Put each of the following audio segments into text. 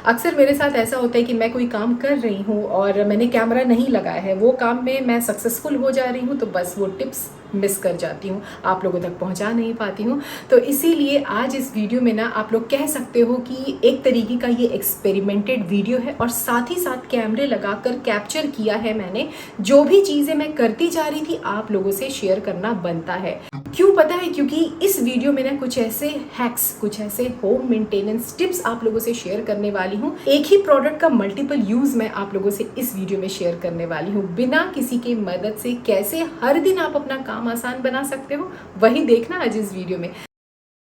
अक्सर मेरे साथ ऐसा होता है कि मैं कोई काम कर रही हूँ और मैंने कैमरा नहीं लगाया है, वो काम में मैं सक्सेसफुल हो जा रही हूँ तो बस वो टिप्स मिस कर जाती हूँ, आप लोगों तक पहुँचा नहीं पाती हूँ। तो इसीलिए आज इस वीडियो में ना आप लोग कह सकते हो कि एक तरीके का ये एक्सपेरिमेंटेड वीडियो है और साथ ही साथ कैमरे लगाकर कैप्चर किया है मैंने। जो भी चीज़ें मैं करती जा रही थी आप लोगों से शेयर करना बनता है। क्यों पता है? क्योंकि इस वीडियो में ना कुछ ऐसे हैक्स, कुछ ऐसे होम मेंटेनेंस टिप्स आप लोगों से शेयर करने वाली हूँ। एक ही प्रोडक्ट का मल्टीपल यूज मैं आप लोगों से इस वीडियो में शेयर करने वाली हूँ। बिना किसी के मदद से कैसे हर दिन आप अपना काम आसान बना सकते हो, वही देखना आज इस वीडियो में।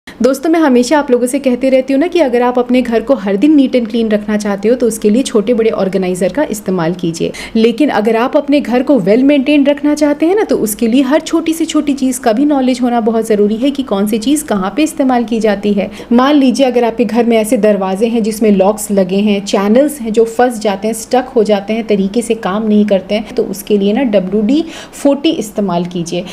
दोस्तों, मैं हमेशा आप लोगों से कहती रहती हूँ ना कि अगर आप अपने घर को हर दिन नीट एंड क्लीन रखना चाहते हो तो उसके लिए छोटे बड़े ऑर्गेनाइजर का इस्तेमाल कीजिए, लेकिन अगर आप अपने घर को वेल मेंटेन रखना चाहते हैं ना तो उसके लिए हर छोटी से छोटी चीज़ का भी नॉलेज होना बहुत ज़रूरी है कि कौन सी चीज़ कहाँ पे इस्तेमाल की जाती है। मान लीजिए अगर आपके घर में ऐसे दरवाजे हैं जिसमें लॉक्स लगे हैं, चैनल्स हैं जो फंस जाते हैं, स्टक हो जाते हैं, तरीके से काम नहीं करते हैं, तो उसके लिए ना WD-40 इस्तेमाल कीजिए।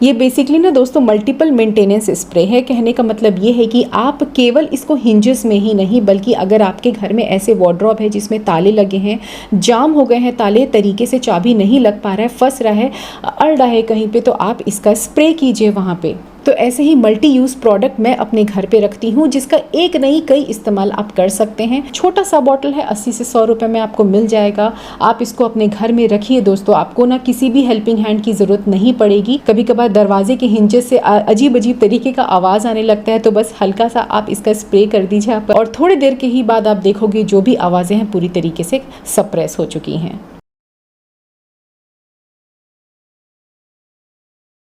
ये बेसिकली ना दोस्तों मल्टीपल मेंटेनेंस स्प्रे है। कहने का मतलब ये है कि आप केवल इसको हिंजेस में ही नहीं बल्कि अगर आपके घर में ऐसे वार्डरोब है जिसमें ताले लगे हैं, जाम हो गए हैं ताले, तरीके से चाबी नहीं लग पा रहा है, फंस रहा है, अड़ रहा है कहीं पे, तो आप इसका स्प्रे कीजिए वहाँ पे। तो ऐसे ही मल्टी यूज़ प्रोडक्ट मैं अपने घर पे रखती हूँ जिसका एक नहीं कई इस्तेमाल आप कर सकते हैं। छोटा सा बॉटल है, 80 से 100 रुपये में आपको मिल जाएगा। आप इसको अपने घर में रखिए दोस्तों, आपको ना किसी भी हेल्पिंग हैंड की ज़रूरत नहीं पड़ेगी। कभी कभार दरवाजे के हिंजेस से अजीब अजीब तरीके का आवाज़ आने लगता है तो बस हल्का सा आप इसका स्प्रे कर दीजिए आप, और थोड़ी देर के ही बाद आप देखोगे जो भी आवाज़ें हैं पूरी तरीके से सप्रेस हो चुकी हैं।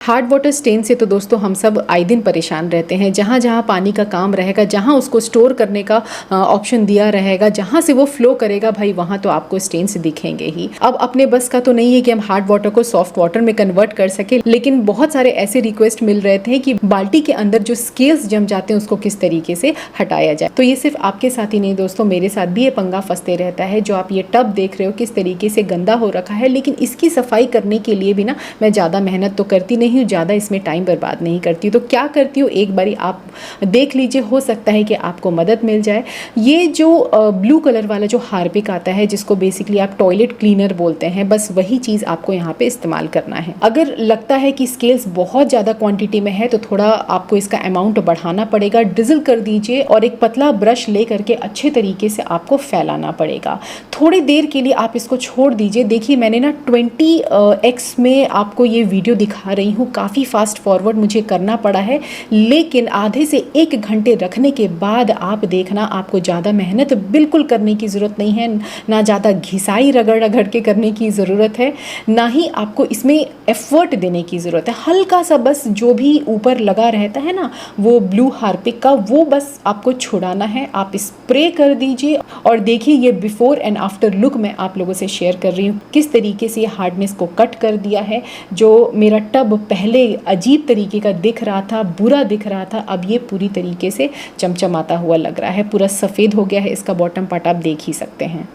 हार्ड वाटर स्टेन से तो दोस्तों हम सब आए दिन परेशान रहते हैं। जहाँ जहाँ पानी का काम रहेगा, जहाँ उसको स्टोर करने का ऑप्शन दिया रहेगा, जहाँ से वो फ्लो करेगा भाई वहाँ तो आपको स्टेन्स दिखेंगे ही। अब अपने बस का तो नहीं है कि हम हार्ड वाटर को सॉफ्ट वाटर में कन्वर्ट कर सके, लेकिन बहुत सारे ऐसे रिक्वेस्ट मिल रहे थे कि बाल्टी के अंदर जो स्केल्स जम जाते हैं उसको किस तरीके से हटाया जाए। तो ये सिर्फ आपके साथ ही नहीं दोस्तों, मेरे साथ भी ये पंगा फंसते रहता है। जो आप ये टब देख रहे हो किस तरीके से गंदा हो रखा है, लेकिन इसकी सफाई करने के लिए भी ना मैं ज़्यादा मेहनत तो करती नहीं, ज़्यादा इसमें टाइम बर्बाद नहीं करती। तो क्या करती हूँ, एक बारी आप देख लीजिए, हो सकता है कि आपको मदद मिल जाए। ये जो ब्लू कलर वाला जो हार्पिक आता है जिसको बेसिकली आप टॉयलेट क्लीनर बोलते हैं, बस वही चीज़ आपको यहाँ पे इस्तेमाल करना है। अगर लगता है कि स्केल्स बहुत ज़्यादा क्वांटिटी में है तो थोड़ा आपको इसका अमाउंट बढ़ाना पड़ेगा। डिजल कर दीजिए और एक पतला ब्रश ले करके अच्छे तरीके से आपको फैलाना पड़ेगा। थोड़ी देर के लिए आप इसको छोड़ दीजिए। देखिए मैंने ना 20x में आपको ये वीडियो दिखा रही हूँ, काफ़ी फास्ट फॉरवर्ड मुझे करना पड़ा है, लेकिन आधे से 1 घंटे रखने के बाद आप देखना आपको ज़्यादा मेहनत बिल्कुल करने की ज़रूरत नहीं है, ना ज़्यादा घिसाई रगड़ रगड़ के करने की ज़रूरत है, ना ही आपको इसमें एफर्ट देने की ज़रूरत है। हल्का सा बस जो भी ऊपर लगा रहता है ना वो ब्लू हार्पिक का, वो बस आपको छुड़ाना है। आप स्प्रे कर दीजिए और देखिए ये बिफोर एंड आफ्टर लुक मैं आप लोगों से शेयर कर रही हूँ किस तरीके से ये हार्डनेस को कट कर दिया है। जो मेरा टब पहले अजीब तरीके का दिख रहा था, बुरा दिख रहा था, अब ये पूरी तरीके से चमचमाता हुआ लग रहा है, पूरा सफ़ेद हो गया है। इसका बॉटम पार्ट आप देख ही सकते हैं।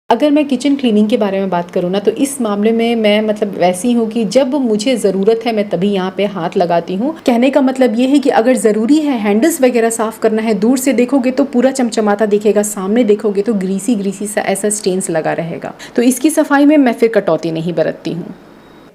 अगर मैं किचन क्लीनिंग के बारे में बात करूँ ना तो इस मामले में मैं मतलब वैसी हूँ कि जब मुझे ज़रूरत है मैं तभी यहाँ पे हाथ लगाती हूँ। कहने का मतलब ये है कि अगर ज़रूरी है हैंडल्स वगैरह साफ़ करना है, दूर से देखोगे तो पूरा चमचमाता दिखेगा, सामने देखोगे तो ग्रीसी ग्रीसी सा ऐसा स्टेन्स लगा रहेगा। तो इसकी सफाई में मैं फिर कटौती नहीं बरतती हूँ।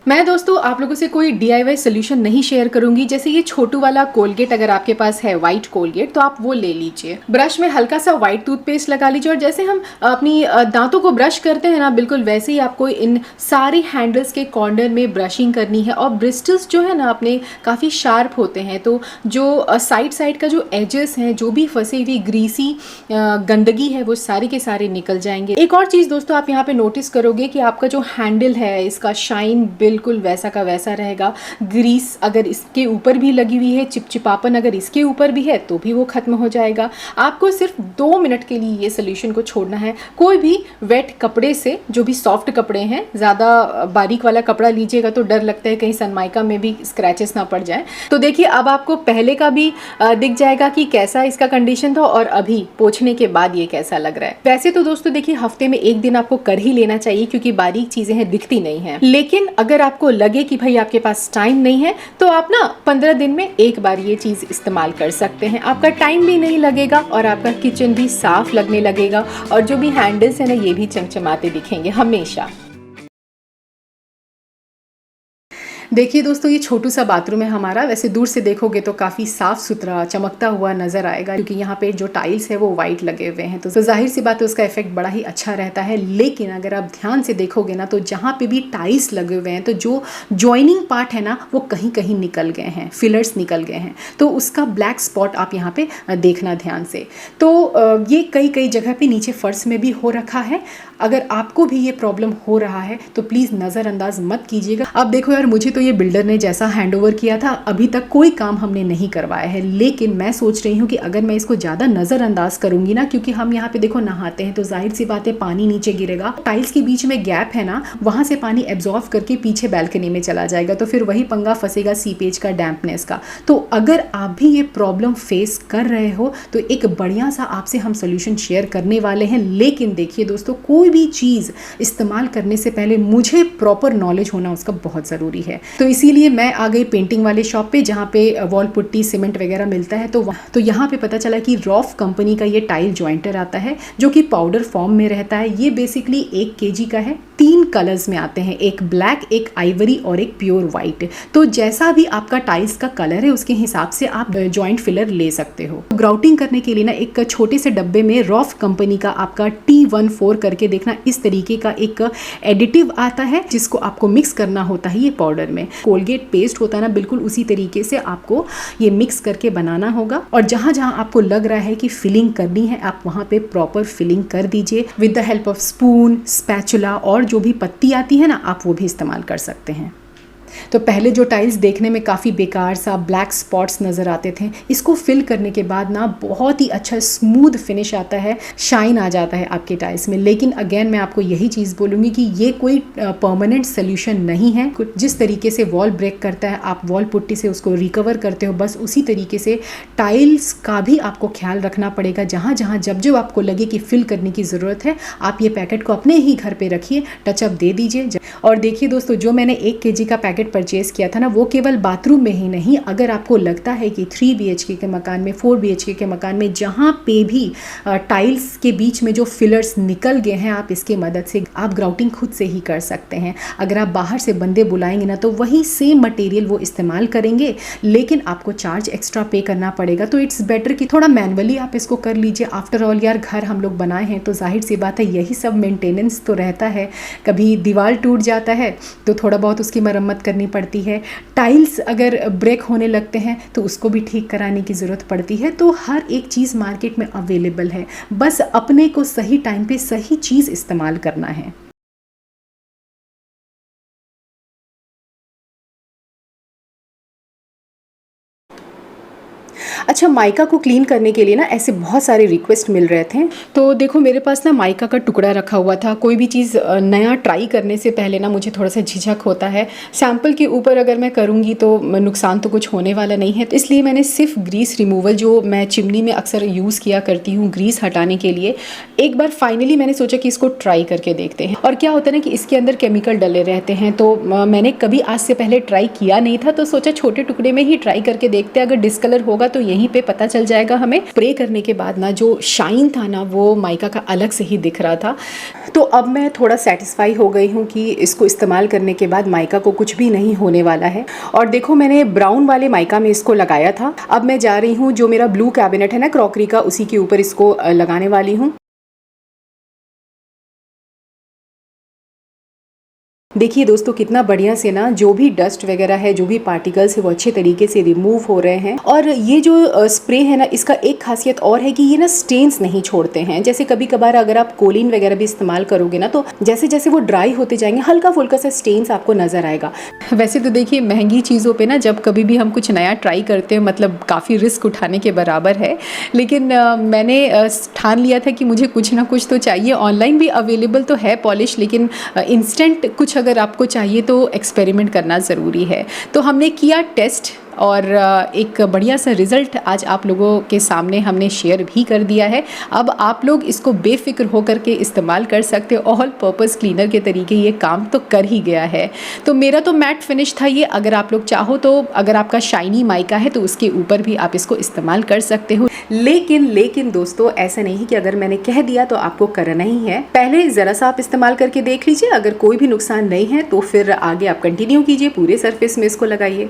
मैं दोस्तों आप लोगों से कोई DIY सोल्यूशन नहीं शेयर करूंगी। जैसे ये छोटू वाला कोलगेट अगर आपके पास है, वाइट कोलगेट, तो आप वो ले लीजिए। ब्रश में हल्का सा वाइट टूथपेस्ट लगा लीजिए और जैसे हम अपनी दांतों को ब्रश करते हैं ना, बिल्कुल वैसे ही आपको इन सारे हैंडल्स के कॉर्नर में ब्रशिंग करनी है। और ब्रिस्टल्स जो है ना अपने काफ़ी शार्प होते हैं, तो जो साइड का जो एजेस हैं, जो भी फंसी हुई ग्रीसी गंदगी है वो सारे के सारे निकल जाएंगे। एक और चीज़ दोस्तों आप यहाँ पे नोटिस करोगे कि आपका जो हैंडल है इसका शाइन बिल्कुल वैसा का वैसा रहेगा। ग्रीस अगर इसके ऊपर भी लगी हुई है, चिपचिपापन अगर इसके ऊपर भी है तो भी वो खत्म हो जाएगा। आपको सिर्फ 2 मिनट के लिए ये सोल्यूशन को छोड़ना है। कोई भी वेट कपड़े से, जो भी सॉफ्ट कपड़े हैं, ज़्यादा बारीक वाला कपड़ा लीजिएगा तो डर लगता है कहीं सनमाइका में भी स्क्रैचेस ना पड़ जाए। तो देखिए अब आपको पहले का भी दिख जाएगा कि कैसा इसका कंडीशन था और अभी पोंछने के बाद ये कैसा लग रहा है। वैसे तो दोस्तों देखिए हफ्ते में 1 दिन आपको कर ही लेना चाहिए क्योंकि बारीक चीज़ें हैं दिखती नहीं हैं, लेकिन अगर आपको लगे कि भाई आपके पास टाइम नहीं है तो आप ना 15 दिन में एक बार ये चीज़ इस्तेमाल कर सकते हैं। आपका टाइम भी नहीं लगेगा और आपका किचन भी साफ लगने लगेगा और जो भी हैंडल्स हैं ना ये भी चमचमाते दिखेंगे हमेशा। देखिए दोस्तों, ये छोटू सा बाथरूम है हमारा। वैसे दूर से देखोगे तो काफ़ी साफ़ सुथरा चमकता हुआ नज़र आएगा, क्योंकि यहाँ पे जो टाइल्स है वो वाइट लगे हुए हैं, तो जाहिर सी बात है उसका इफेक्ट बड़ा ही अच्छा रहता है। लेकिन अगर आप ध्यान से देखोगे ना तो जहाँ पे भी टाइल्स लगे हुए हैं तो जो जॉइनिंग पार्ट है ना वो कहीं कहीं निकल गए हैं, फिलर्स निकल गए हैं, तो उसका ब्लैक स्पॉट आप यहाँ पे देखना ध्यान से। तो ये कई कई जगह पे नीचे फर्श में भी हो रखा है। अगर आपको भी ये प्रॉब्लम हो रहा है तो प्लीज़ नज़रअंदाज मत कीजिएगा। अब देखो यार, मुझे तो ये बिल्डर ने जैसा हैंडओवर किया था अभी तक कोई काम हमने नहीं करवाया है, लेकिन मैं सोच रही हूँ कि अगर मैं इसको ज़्यादा नज़रअंदाज करूँगी ना, क्योंकि हम यहाँ पे देखो नहाते हैं तो जाहिर सी बात है पानी नीचे गिरेगा, टाइल्स के बीच में गैप है ना, वहाँ से पानी एब्जॉर्व करके पीछे बैल्कनी में चला जाएगा, तो फिर वही पंगा फंसेगा सीपेज का, डैम्पनेस का। तो अगर आप भी ये प्रॉब्लम फेस कर रहे हो तो एक बढ़िया सा आपसे हम सोल्यूशन शेयर करने वाले हैं। लेकिन देखिए दोस्तों, कोई भी चीज़ इस्तेमाल करने से पहले मुझे प्रॉपर नॉलेज होना उसका बहुत ज़रूरी है। तो इसीलिए मैं आ गई पेंटिंग वाले शॉप पे, जहाँ पे वॉल पुट्टी सीमेंट वगैरह मिलता है। तो यहाँ पे पता चला कि रॉफ कंपनी का ये टाइल जॉइंटर आता है जो कि पाउडर फॉर्म में रहता है। ये बेसिकली 1 kg का है, 3 कलर्स में आते हैं, एक ब्लैक, एक आइवरी और एक प्योर वाइट। तो जैसा भी आपका टाइल्स का कलर है उसके हिसाब से आप जॉइंट फिलर ले सकते हो। ग्राउटिंग करने के लिए ना एक छोटे से डब्बे में रॉफ कंपनी का आपका T14 करके देखना, इस तरीके का एक एडिटिव आता है जिसको आपको मिक्स करना होता है ये पाउडर में। कोलगेट पेस्ट होता है ना, बिल्कुल उसी तरीके से आपको ये मिक्स करके बनाना होगा। और जहां जहां आपको लग रहा है कि फिलिंग करनी है आप वहां पे प्रॉपर फिलिंग कर दीजिए with the help of spoon, spatula और जो भी पत्ती आती है ना आप वो भी इस्तेमाल कर सकते हैं। तो पहले जो टाइल्स देखने में काफ़ी बेकार सा ब्लैक स्पॉट्स नज़र आते थे, इसको फिल करने के बाद ना बहुत ही अच्छा स्मूथ फिनिश आता है, शाइन आ जाता है आपके टाइल्स में। लेकिन अगेन मैं आपको यही चीज़ बोलूँगी कि ये कोई परमानेंट सोल्यूशन नहीं है। जिस तरीके से वॉल ब्रेक करता है, आप वॉल पुट्टी से उसको रिकवर करते हो, बस उसी तरीके से टाइल्स का भी आपको ख्याल रखना पड़ेगा। जहाँ जहाँ जब आपको लगे कि फिल करने की ज़रूरत है, आप ये पैकेट को अपने ही घर पर रखिए, टचअप दे दीजिए। और देखिए दोस्तों, जो मैंने 1 kg का पैकेट परचेज किया था ना, वो केवल बाथरूम में ही नहीं, अगर आपको लगता है कि 3 BHK के मकान में, 4 BHK के मकान में जहाँ पे भी टाइल्स के बीच में जो फिलर्स निकल गए हैं, आप इसके मदद से आप ग्राउटिंग खुद से ही कर सकते हैं। अगर आप बाहर से बंदे बुलाएंगे ना तो वही सेम मटेरियल वो इस्तेमाल करेंगे, लेकिन आपको चार्ज एक्स्ट्रा पे करना पड़ेगा। तो इट्स बेटर कि थोड़ा मैनुअली आप इसको कर लीजिए। आफ्टर ऑल यार, घर हम लोग बनाए हैं तो जाहिर सी बात है यही सब मेंटेनेंस तो रहता है। कभी दीवार टूट जाता है तो थोड़ा बहुत उसकी मरम्मत करनी पड़ती है, टाइल्स अगर ब्रेक होने लगते हैं तो उसको भी ठीक कराने की ज़रूरत पड़ती है। तो हर एक चीज़ मार्केट में अवेलेबल है, बस अपने को सही टाइम पे सही चीज़ इस्तेमाल करना है। अच्छा, माइका को क्लीन करने के लिए ना ऐसे बहुत सारे रिक्वेस्ट मिल रहे थे। तो देखो, मेरे पास ना माइका का टुकड़ा रखा हुआ था। कोई भी चीज़ नया ट्राई करने से पहले ना मुझे थोड़ा सा झिझक होता है। सैंपल के ऊपर अगर मैं करूँगी तो नुकसान तो कुछ होने वाला नहीं है, तो इसलिए मैंने सिर्फ ग्रीस रिमूवल, जो मैं चिमनी में अक्सर यूज़ किया करती हूँ ग्रीस हटाने के लिए, एक बार फाइनली मैंने सोचा कि इसको ट्राई करके देखते हैं। और क्या होता है ना कि इसके अंदर केमिकल डले रहते हैं, तो मैंने कभी आज से पहले ट्राई किया नहीं था, तो सोचा छोटे टुकड़े में ही ट्राई करके देखते हैं। अगर डिस्कलर होगा तो यहीं पे पता चल जाएगा हमें। स्प्रे करने के बाद ना जो शाइन था ना वो माइका का अलग से ही दिख रहा था। तो अब मैं थोड़ा सेटिस्फाई हो गई हूँ कि इसको इस्तेमाल करने के बाद माइका को कुछ भी नहीं होने वाला है। और देखो, मैंने ब्राउन वाले माइका में इसको लगाया था। अब मैं जा रही हूँ, जो मेरा ब्लू कैबिनेट है ना क्रॉकरी का, उसी के ऊपर इसको लगाने वाली हूँ। देखिए दोस्तों, कितना बढ़िया से ना जो भी डस्ट वगैरह है, जो भी पार्टिकल्स है, वो अच्छे तरीके से रिमूव हो रहे हैं। और ये जो स्प्रे है ना, इसका एक खासियत और है कि ये ना स्टेन्स नहीं छोड़ते हैं। जैसे कभी कभार अगर आप कोलिन वगैरह भी इस्तेमाल करोगे ना, तो जैसे जैसे वो ड्राई होते जाएंगे हल्का फुल्का सा स्टेन्स आपको नजर आएगा। वैसे तो देखिए, महंगी चीज़ों पर ना जब कभी भी हम कुछ नया ट्राई करते हैं, मतलब काफ़ी रिस्क उठाने के बराबर है। लेकिन मैंने ठान लिया था कि मुझे कुछ ना कुछ तो चाहिए। ऑनलाइन भी अवेलेबल तो है पॉलिश, लेकिन इंस्टेंट कुछ अगर आपको चाहिए तो एक्सपेरिमेंट करना ज़रूरी है। तो हमने किया टेस्ट, और एक बढ़िया सा रिज़ल्ट आज आप लोगों के सामने हमने शेयर भी कर दिया है। अब आप लोग इसको बेफिक्र होकर के इस्तेमाल कर सकते हो। ऑल पर्पस क्लीनर के तरीके ये काम तो कर ही गया है। तो मेरा तो मैट फिनिश था ये, अगर आप लोग चाहो तो अगर आपका शाइनी माइका है तो उसके ऊपर भी आप इसको इस्तेमाल कर सकते हो। लेकिन दोस्तों ऐसा नहीं कि अगर मैंने कह दिया तो आपको करना ही है। पहले ज़रा सा आप इस्तेमाल करके देख लीजिए, अगर कोई भी नुकसान नहीं है तो फिर आगे आप कंटिन्यू कीजिए, पूरे सरफेस में इसको लगाइए।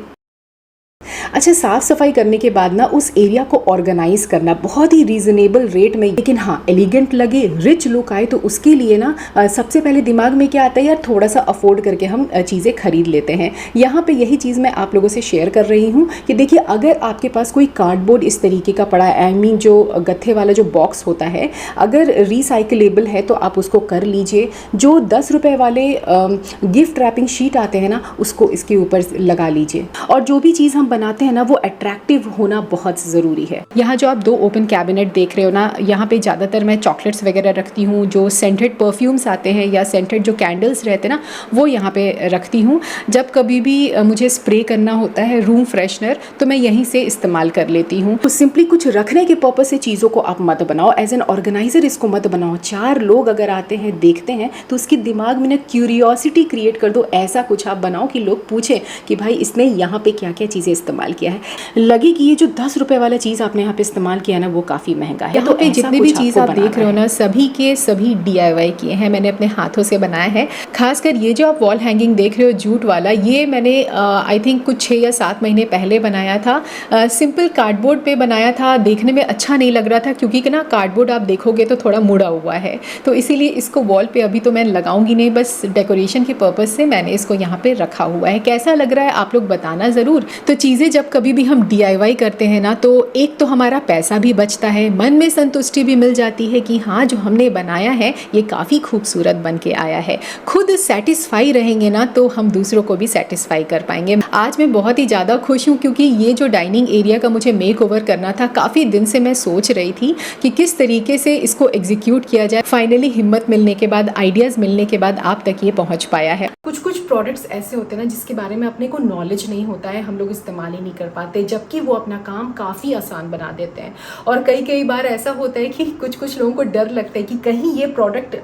अच्छा, साफ़ सफाई करने के बाद ना उस एरिया को ऑर्गेनाइज करना बहुत ही रीज़नेबल रेट में, लेकिन हाँ एलिगेंट लगे, रिच लुक आए, तो उसके लिए ना सबसे पहले दिमाग में क्या आता है, यार थोड़ा सा अफोर्ड करके हम चीज़ें खरीद लेते हैं। यहाँ पे यही चीज़ मैं आप लोगों से शेयर कर रही हूँ कि देखिए, अगर आपके पास कोई कार्डबोर्ड इस तरीके का पड़ा है, आई मीन जो गत्थे वाला जो बॉक्स होता है, अगर रिसाइकलेबल है तो आप उसको कर लीजिए। जो 10 रुपये वाले गिफ्ट रैपिंग शीट आते हैं ना, उसको इसके ऊपर लगा लीजिए। और जो भी चीज़ हम बनाते हैं ना वो अट्रैक्टिव होना बहुत ज़रूरी है। यहाँ जो आप 2 ओपन कैबिनेट देख रहे हो ना, यहाँ पे ज़्यादातर मैं चॉकलेट्स वगैरह रखती हूँ, जो सेंटेड परफ्यूम्स आते हैं या सेंटेड जो कैंडल्स रहते हैं ना, वो यहाँ पे रखती हूँ। जब कभी भी मुझे स्प्रे करना होता है रूम फ्रेशनर, तो मैं यहीं से इस्तेमाल कर लेती हूँ। तो सिंपली कुछ रखने के पर्पज़ से चीज़ों को आप मत बनाओ, एज एन ऑर्गेनाइज़र इसको मत बनाओ। 4 लोग अगर आते हैं देखते हैं तो उसके दिमाग में ना क्यूरियोसिटी क्रिएट कर दो, ऐसा कुछ आप बनाओ कि लोग पूछें कि भाई इसने यहाँ पे क्या क्या चीज़ें इस्तेमाल किया है। लगे कि ये जो 10 रुपए वाला चीज़ आपने यहाँ पे इस्तेमाल किया ना वो काफ़ी महंगा है। तो जितनी भी चीज़ आप देख रहे हो ना, सभी के सभी DIY किए हैं, मैंने अपने हाथों से बनाया है। खासकर ये जो आप वॉल हैंगिंग देख रहे हो जूट वाला, ये मैंने आई थिंक कुछ 6 या 7 महीने पहले बनाया था। सिंपल कार्डबोर्ड पे बनाया था, देखने में अच्छा नहीं लग रहा था क्योंकि ना कार्डबोर्ड आप देखोगे तो थोड़ा मुड़ा हुआ है, तो इसीलिए इसको वॉल पे अभी तो मैं लगाऊंगी नहीं, बस डेकोरेशन के पर्पज़ से मैंने इसको यहाँ पे रखा हुआ है। कैसा लग रहा है आप लोग बताना ज़रूर। तो चीज़ें जब कभी भी हम DIY करते हैं ना, तो एक तो हमारा पैसा भी बचता है, मन में संतुष्टि भी मिल जाती है कि हाँ जो हमने बनाया है ये काफ़ी खूबसूरत बन के आया है। खुद सेटिस्फाई रहेंगे ना तो हम दूसरों को भी सेटिस्फाई कर पाएंगे। आज मैं बहुत ही ज़्यादा खुश हूँ क्योंकि ये जो डाइनिंग एरिया का मुझे मेक ओवर करना था, काफ़ी दिन से मैं सोच रही थी कि किस तरीके से इसको एग्जीक्यूट किया जाए। फाइनली हिम्मत मिलने के बाद, आइडियाज़ मिलने के बाद आप तक ये पहुँच पाया है। कुछ प्रोडक्ट्स ऐसे होते हैं ना जिसके बारे में अपने को नॉलेज नहीं होता है, हम लोग इस्तेमाल ही नहीं कर पाते, जबकि वो अपना काम काफ़ी आसान बना देते हैं। और कई बार ऐसा होता है कि कुछ लोगों को डर लगता है कि कहीं ये प्रोडक्ट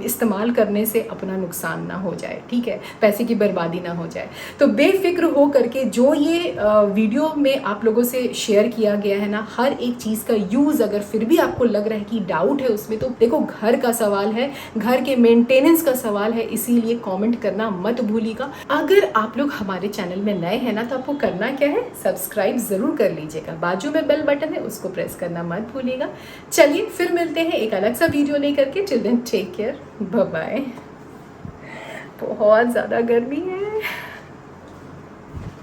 इस्तेमाल करने से अपना नुकसान ना हो जाए, ठीक है, पैसे की बर्बादी ना हो जाए। तो बेफिक्र हो करके जो ये वीडियो में आप लोगों से शेयर किया गया है ना, हर एक चीज़ का यूज़ अगर फिर भी आपको लग रहा है कि डाउट है उसमें, तो देखो घर का सवाल है, घर के मेंटेनेंस का सवाल है, इसीलिए कमेंट करना मत भूलिएगा। अगर आप लोग हमारे चैनल में नए हैं ना, तो आपको करना क्या है, सब्सक्राइब ज़रूर कर लीजिएगा, बाजू में बेल बटन है उसको प्रेस करना मत भूलिएगा। चलिए फिर मिलते हैं एक अलग सा वीडियो लेकर के। Till then take care, bye bye. बहुत ज़्यादा गर्मी है।